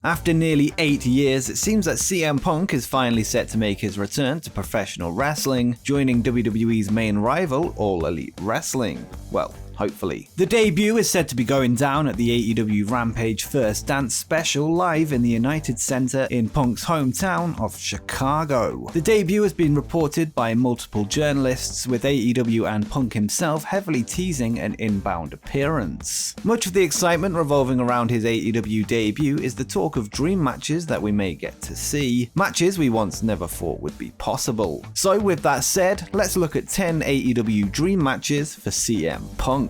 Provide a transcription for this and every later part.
After nearly 8 years, it seems that CM Punk is finally set to make his return to professional wrestling, joining WWE's main rival, All Elite Wrestling. Well, hopefully. The debut is said to be going down at the AEW Rampage First Dance special live in the United Center in Punk's hometown of Chicago. The debut has been reported by multiple journalists, with AEW and Punk himself heavily teasing an inbound appearance. Much of the excitement revolving around his AEW debut is the talk of dream matches that we may get to see, matches we once never thought would be possible. So with that said, let's look at 10 AEW dream matches for CM Punk.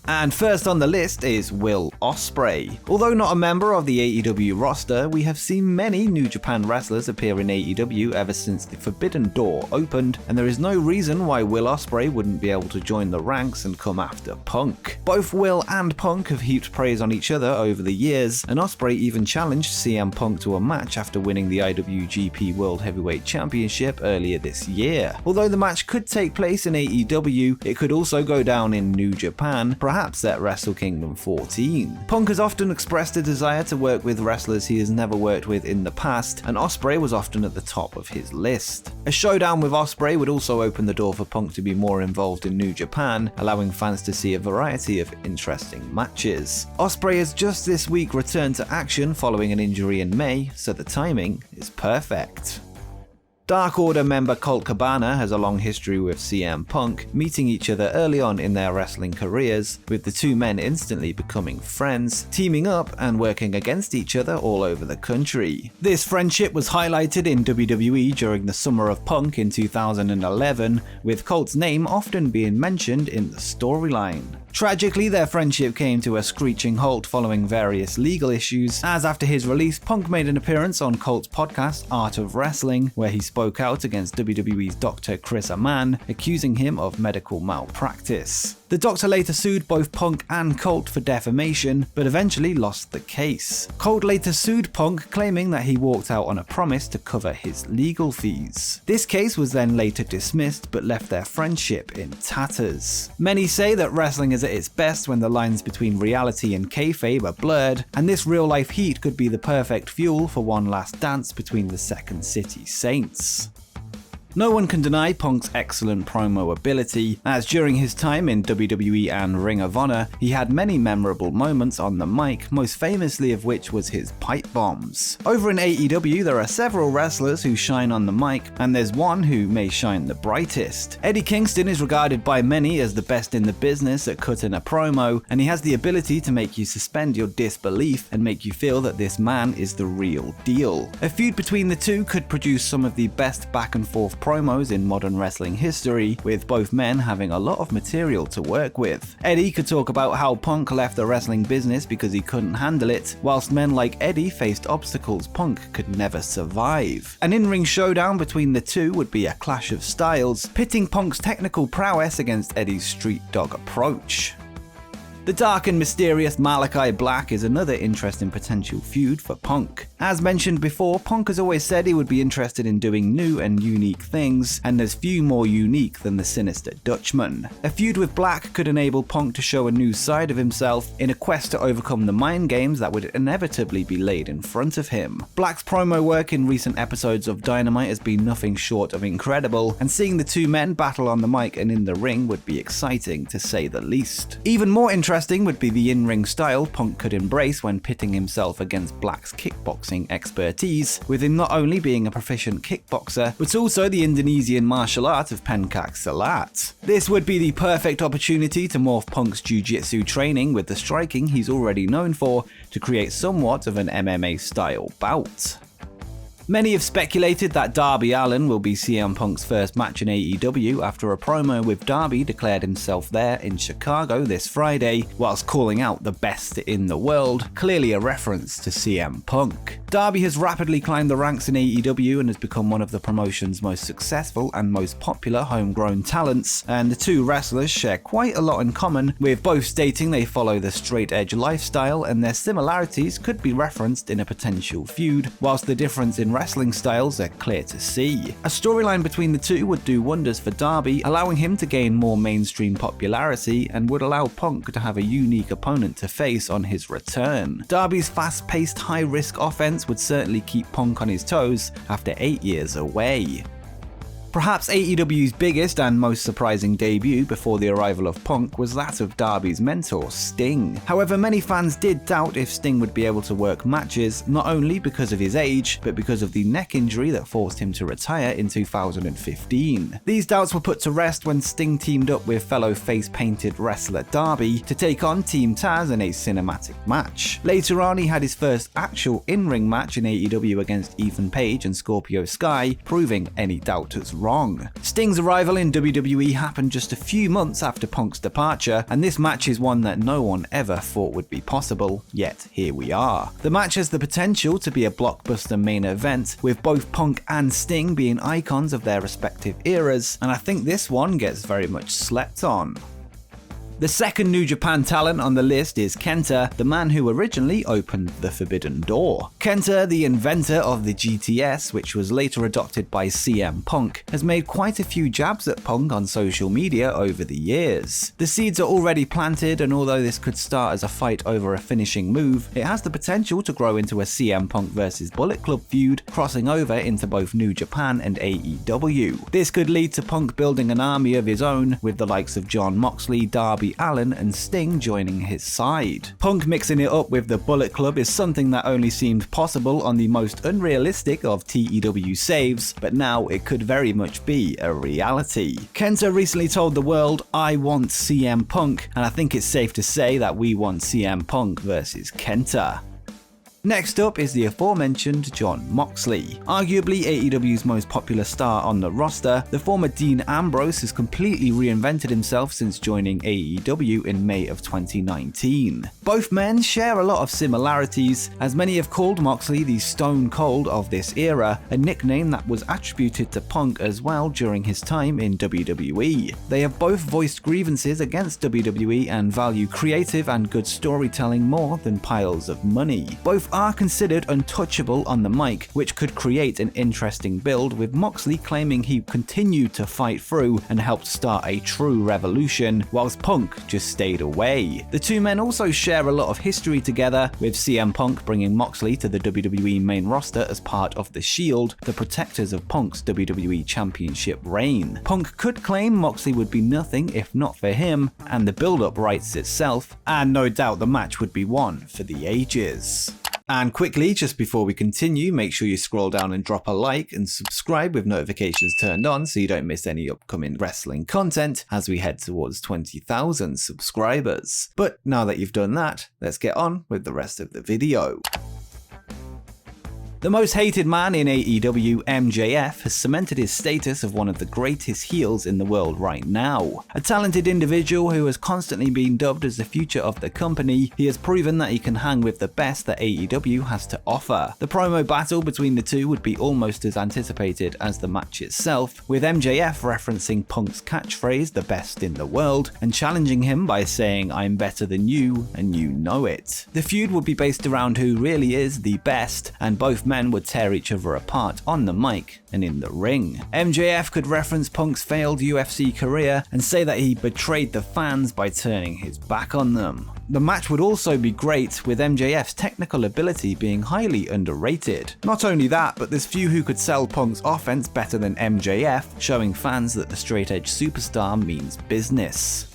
And first on the list is Will Ospreay. Although not a member of the AEW roster, we have seen many New Japan wrestlers appear in AEW ever since the Forbidden Door opened, and there is no reason why Will Ospreay wouldn't be able to join the ranks and come after Punk. Both Will and Punk have heaped praise on each other over the years, and Ospreay even challenged CM Punk to a match after winning the IWGP World Heavyweight Championship earlier this year. Although the match could take place in AEW, it could also go down in New Japan, perhaps at Wrestle Kingdom 14. Punk has often expressed a desire to work with wrestlers he has never worked with in the past, and Ospreay was often at the top of his list. A showdown with Ospreay would also open the door for Punk to be more involved in New Japan, allowing fans to see a variety of interesting matches. Ospreay has just this week returned to action following an injury in May, so the timing is perfect. Dark Order member COLT COBANA has a long history with CM Punk, meeting each other early on in their wrestling careers, with the two men instantly becoming friends, teaming up and working against each other all over the country. This friendship was highlighted in WWE during the Summer of Punk in 2011, with COLT's name often being mentioned in the storyline. Tragically, their friendship came to a screeching halt following various legal issues, as after his release, Punk made an appearance on COLT's podcast Art of Wrestling, where he spoke out against WWE's Dr. Chris Amann, accusing him of medical malpractice. The doctor later sued both Punk and COLT for defamation, but eventually lost the case. COLT later sued Punk, claiming that he walked out on a promise to cover his legal fees. This case was then later dismissed, but left their friendship in tatters. Many say that wrestling is at its best when the lines between reality and kayfabe are blurred, and this real-life heat could be the perfect fuel for one last dance between the Second City Saints. No one can deny Punk's excellent promo ability, as during his time in WWE and Ring of Honor, he had many memorable moments on the mic, most famously of which was his pipe bombs. Over in AEW, there are several wrestlers who shine on the mic, and there's one who may shine the brightest. Eddie Kingston is regarded by many as the best in the business at cutting a promo, and he has the ability to make you suspend your disbelief and make you feel that this man is the real deal. A feud between the two could produce some of the best back and forth promos in modern wrestling history, with both men having a lot of material to work with. Eddie could talk about how Punk left the wrestling business because he couldn't handle it, whilst men like Eddie faced obstacles Punk could never survive. An in-ring showdown between the two would be a clash of styles, pitting Punk's technical prowess against Eddie's street dog approach. The dark and mysterious Malakai Black is another interesting potential feud for Punk. As mentioned before, Punk has always said he would be interested in doing new and unique things, and there's few more unique than the Sinister Dutchman. A feud with Black could enable Punk to show a new side of himself in a quest to overcome the mind games that would inevitably be laid in front of him. Black's promo work in recent episodes of Dynamite has been nothing short of incredible, and seeing the two men battle on the mic and in the ring would be exciting to say the least. Even more interesting would be the in-ring style Punk could embrace when pitting himself against Black's kickboxing expertise, with him not only being a proficient kickboxer, but also the Indonesian martial art of pencak silat. This would be the perfect opportunity to morph Punk's jiu-jitsu training with the striking he's already known for to create somewhat of an MMA-style bout. Many have speculated that Darby Allin will be CM Punk's first match in AEW after a promo with Darby declared himself there in Chicago this Friday, whilst calling out the best in the world, clearly a reference to CM Punk. Darby has rapidly climbed the ranks in AEW and has become one of the promotion's most successful and most popular homegrown talents, and the two wrestlers share quite a lot in common, with both stating they follow the straight edge lifestyle, and their similarities could be referenced in a potential feud, whilst the difference in wrestling styles are clear to see. A storyline between the two would do wonders for Darby, allowing him to gain more mainstream popularity and would allow Punk to have a unique opponent to face on his return. Darby's fast-paced, high-risk offense would certainly keep Punk on his toes after 8 years away. Perhaps AEW's biggest and most surprising debut before the arrival of Punk was that of Darby's mentor, Sting. However, many fans did doubt if Sting would be able to work matches, not only because of his age, but because of the neck injury that forced him to retire in 2015. These doubts were put to rest when Sting teamed up with fellow face-painted wrestler Darby to take on Team Taz in a cinematic match. Later on, he had his first actual in-ring match in AEW against Ethan Page and Scorpio Sky, proving any doubters wrong. Sting's arrival in WWE happened just a few months after Punk's departure, and this match is one that no one ever thought would be possible, yet here we are. The match has the potential to be a blockbuster main event, with both Punk and Sting being icons of their respective eras, and I think this one gets very much slept on. The second New Japan talent on the list is KENTA, the man who originally opened the Forbidden Door. KENTA, the inventor of the GTS, which was later adopted by CM Punk, has made quite a few jabs at Punk on social media over the years. The seeds are already planted, and although this could start as a fight over a finishing move, it has the potential to grow into a CM Punk vs Bullet Club feud, crossing over into both New Japan and AEW. This could lead to Punk building an army of his own, with the likes of Jon Moxley, Darby Allin and Sting joining his side. Punk mixing it up with the Bullet Club is something that only seemed possible on the most unrealistic of TEW saves, but now it could very much be a reality. KENTA recently told the world, "I want CM Punk," and I think it's safe to say that we want CM Punk versus KENTA. Next up is the aforementioned Jon Moxley. Arguably AEW's most popular star on the roster, the former Dean Ambrose has completely reinvented himself since joining AEW in May of 2019. Both men share a lot of similarities, as many have called Moxley the Stone Cold of this era, a nickname that was attributed to Punk as well during his time in WWE. They have both voiced grievances against WWE and value creative and good storytelling more than piles of money. Both are considered untouchable on the mic, which could create an interesting build, with Moxley claiming he continued to fight through and helped start a true revolution, whilst Punk just stayed away. The two men also share a lot of history together, with CM Punk bringing Moxley to the WWE main roster as part of The Shield, the protectors of Punk's WWE Championship reign. Punk could claim Moxley would be nothing if not for him, and the build-up writes itself, and no doubt the match would be one for the ages. And quickly, just before we continue, make sure you scroll down and drop a like and subscribe with notifications turned on so you don't miss any upcoming wrestling content as we head towards 20,000 subscribers. But now that you've done that, let's get on with the rest of the video. The most hated man in AEW, MJF, has cemented his status of one of the greatest heels in the world right now. A talented individual who has constantly been dubbed as the future of the company, he has proven that he can hang with the best that AEW has to offer. The promo battle between the two would be almost as anticipated as the match itself, with MJF referencing Punk's catchphrase, "the best in the world," and challenging him by saying, "I'm better than you, and you know it." The feud would be based around who really is the best, and both men would tear each other apart on the mic and in the ring. MJF could reference Punk's failed UFC career and say that he betrayed the fans by turning his back on them. The match would also be great, with MJF's technical ability being highly underrated. Not only that, but there's few who could sell Punk's offense better than MJF, showing fans that the straight-edge superstar means business.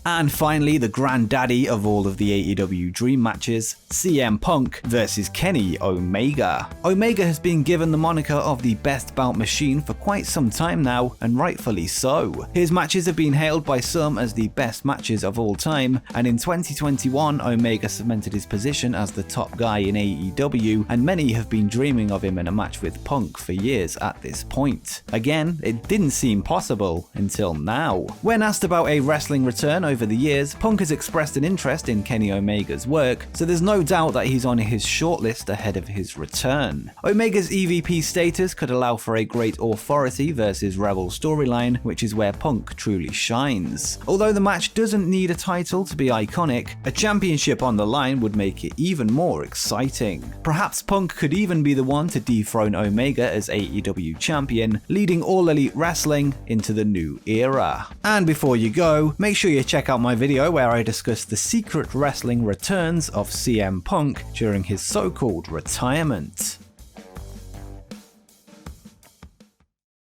And finally, the granddaddy of all of the AEW dream matches, CM Punk versus Kenny Omega. Omega has been given the moniker of the best bout machine for quite some time now, and rightfully so. His matches have been hailed by some as the best matches of all time, and in 2021, Omega cemented his position as the top guy in AEW, and many have been dreaming of him in a match with Punk for years at this point. Again, it didn't seem possible until now. When asked about a wrestling return, over the years, Punk has expressed an interest in Kenny Omega's work, so there's no doubt that he's on his shortlist ahead of his return. Omega's EVP status could allow for a great authority versus Rebel storyline, which is where Punk truly shines. Although the match doesn't need a title to be iconic, a championship on the line would make it even more exciting. Perhaps Punk could even be the one to dethrone Omega as AEW champion, leading All Elite Wrestling into the new era. And before you go, make sure you check out my video where I discuss the secret wrestling returns of CM Punk during his so-called retirement.